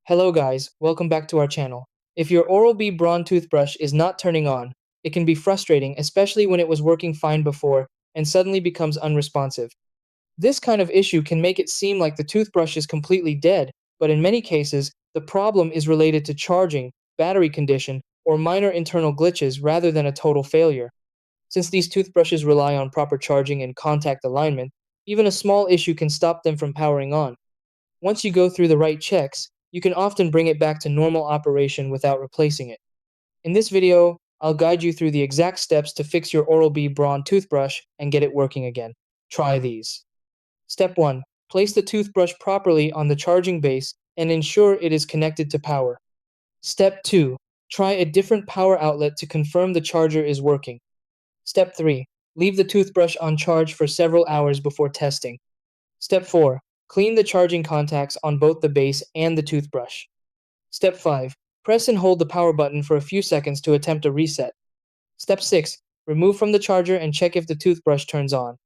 Hello guys, welcome back to our channel. If your Oral-B Braun toothbrush is not turning on, it can be frustrating, especially when it was working fine before and suddenly becomes unresponsive. This kind of issue can make it seem like the toothbrush is completely dead, but in many cases, the problem is related to charging, battery condition, or minor internal glitches rather than a total failure. Since these toothbrushes rely on proper charging and contact alignment, even a small issue can stop them from powering on. Once you go through the right checks, you can often bring it back to normal operation without replacing it. In this video, I'll guide you through the exact steps to fix your Oral-B Braun toothbrush and get it working again. Try these. Step 1. Place the toothbrush properly on the charging base and ensure it is connected to power. Step 2. Try a different power outlet to confirm the charger is working. Step 3. Leave the toothbrush on charge for several hours before testing. Step 4. Clean the charging contacts on both the base and the toothbrush. Step 5. Press and hold the power button for a few seconds to attempt a reset. Step 6. Remove from the charger and check if the toothbrush turns on.